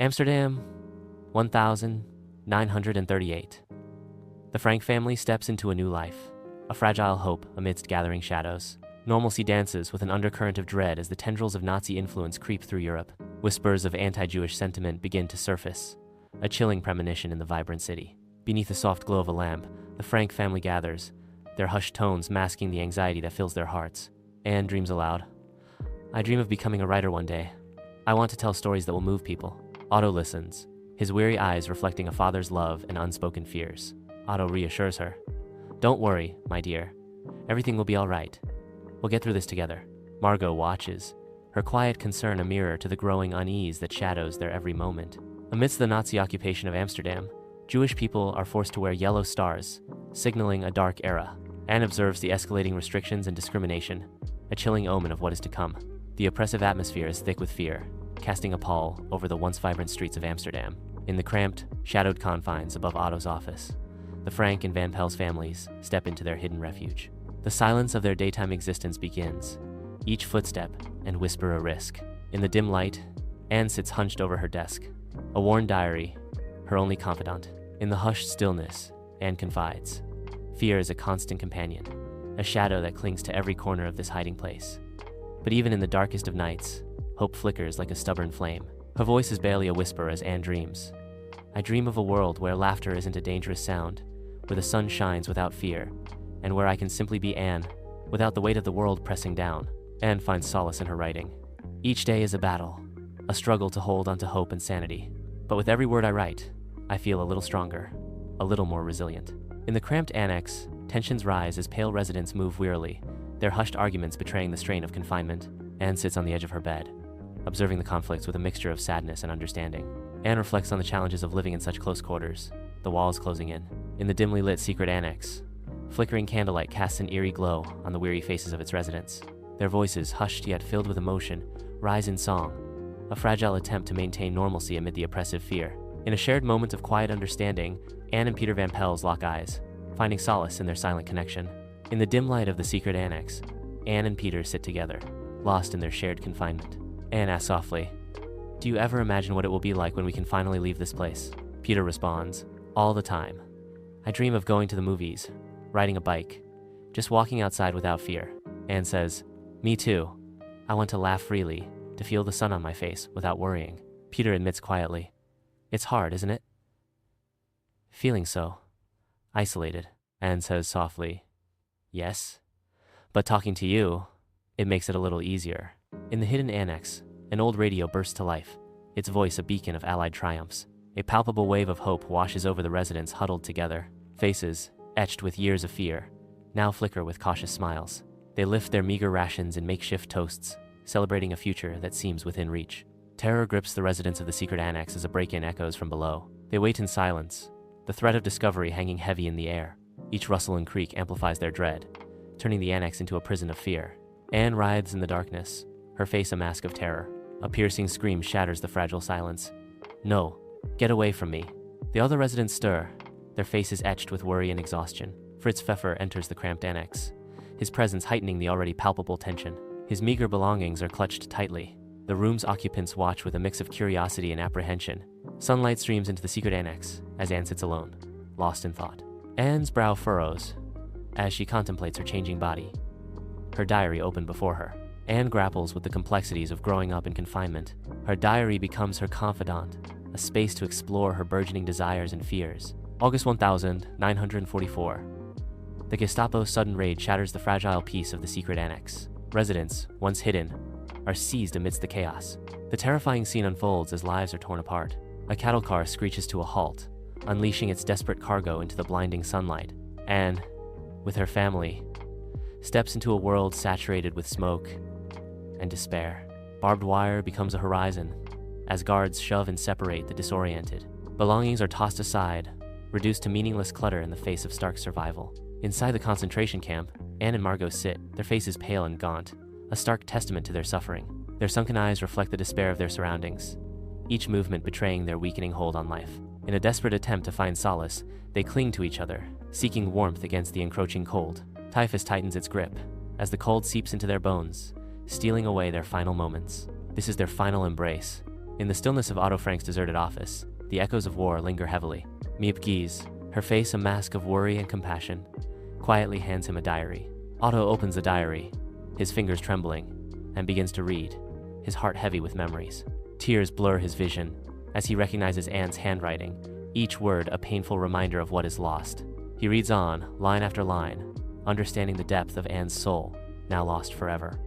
Amsterdam, 1938. The Frank family steps into a new life, a fragile hope amidst gathering shadows. Normalcy dances with an undercurrent of dread as the tendrils of Nazi influence creep through Europe. Whispers of anti-Jewish sentiment begin to surface, a chilling premonition in the vibrant city. Beneath the soft glow of a lamp, the Frank family gathers, their hushed tones masking the anxiety that fills their hearts. Anne dreams aloud. I dream of becoming a writer one day. I want to tell stories that will move people. Otto listens, his weary eyes reflecting a father's love and unspoken fears. Otto reassures her. Don't worry, my dear. Everything will be all right. We'll get through this together. Margot watches, her quiet concern a mirror to the growing unease that shadows their every moment. Amidst the Nazi occupation of Amsterdam, Jewish people are forced to wear yellow stars, signaling a dark era. Anne observes the escalating restrictions and discrimination, a chilling omen of what is to come. The oppressive atmosphere is thick with fear, casting a pall over the once vibrant streets of Amsterdam. In the cramped, shadowed confines above Otto's office, the Frank and Van Pel's families step into their hidden refuge. The silence of their daytime existence begins, each footstep and whisper a risk. In the dim light, Anne sits hunched over her desk, a worn diary, her only confidant. In the hushed stillness, Anne confides. Fear is a constant companion, a shadow that clings to every corner of this hiding place. But even in the darkest of nights, hope flickers like a stubborn flame. Her voice is barely a whisper as Anne dreams. I dream of a world where laughter isn't a dangerous sound, where the sun shines without fear, and where I can simply be Anne, without the weight of the world pressing down. Anne finds solace in her writing. Each day is a battle, a struggle to hold onto hope and sanity. But with every word I write, I feel a little stronger, a little more resilient. In the cramped annex, tensions rise as pale residents move wearily, their hushed arguments betraying the strain of confinement. Anne sits on the edge of her bed, observing the conflicts with a mixture of sadness and understanding. Anne reflects on the challenges of living in such close quarters, the walls closing in. In the dimly lit secret annex, flickering candlelight casts an eerie glow on the weary faces of its residents. Their voices, hushed yet filled with emotion, rise in song, a fragile attempt to maintain normalcy amid the oppressive fear. In a shared moment of quiet understanding, Anne and Peter Van Pels lock eyes, finding solace in their silent connection. In the dim light of the secret annex, Anne and Peter sit together, lost in their shared confinement. Anne asks softly, "Do you ever imagine what it will be like when we can finally leave this place?" Peter responds, "All the time. I dream of going to the movies, riding a bike, just walking outside without fear." Anne says, "Me too. I want to laugh freely, to feel the sun on my face without worrying." Peter admits quietly, "It's hard, isn't it?" "Feeling so isolated." Anne says softly, "Yes, but talking to you, it makes it a little easier." In the hidden annex, an old radio bursts to life, its voice a beacon of Allied triumphs. A palpable wave of hope washes over the residents huddled together. Faces, etched with years of fear, now flicker with cautious smiles. They lift their meager rations in makeshift toasts, celebrating a future that seems within reach. Terror grips the residents of the secret annex as a break-in echoes from below. They wait in silence, the threat of discovery hanging heavy in the air. Each rustle and creak amplifies their dread, turning the annex into a prison of fear. Anne writhes in the darkness, her face a mask of terror. A piercing scream shatters the fragile silence. "No, get away from me." The other residents stir, their faces etched with worry and exhaustion. Fritz Pfeffer enters the cramped annex, his presence heightening the already palpable tension. His meager belongings are clutched tightly. The room's occupants watch with a mix of curiosity and apprehension. Sunlight streams into the secret annex as Anne sits alone, lost in thought. Anne's brow furrows as she contemplates her changing body, her diary open before her. Anne grapples with the complexities of growing up in confinement. Her diary becomes her confidant, a space to explore her burgeoning desires and fears. August 1944. The Gestapo's sudden raid shatters the fragile peace of the secret annex. Residents, once hidden, are seized amidst the chaos. The terrifying scene unfolds as lives are torn apart. A cattle car screeches to a halt, unleashing its desperate cargo into the blinding sunlight. Anne, with her family, steps into a world saturated with smoke and despair. Barbed wire becomes a horizon as guards shove and separate the disoriented. Belongings are tossed aside, reduced to meaningless clutter in the face of stark survival. Inside the concentration camp, Anne and Margot sit, their faces pale and gaunt, a stark testament to their suffering. Their sunken eyes reflect the despair of their surroundings, each movement betraying their weakening hold on life. In a desperate attempt to find solace, they cling to each other, seeking warmth against the encroaching cold. Typhus tightens its grip as the cold seeps into their bones, stealing away their final moments. This is their final embrace, In the stillness of Otto Frank's deserted office, the echoes of war linger heavily. Miep Gies, her face a mask of worry and compassion, quietly hands him a diary. Otto opens the diary, his fingers trembling, and begins to read, his heart heavy with memories. Tears blur his vision as he recognizes Anne's handwriting, each word a painful reminder of what is lost. He reads on, line after line, understanding the depth of Anne's soul, now lost forever.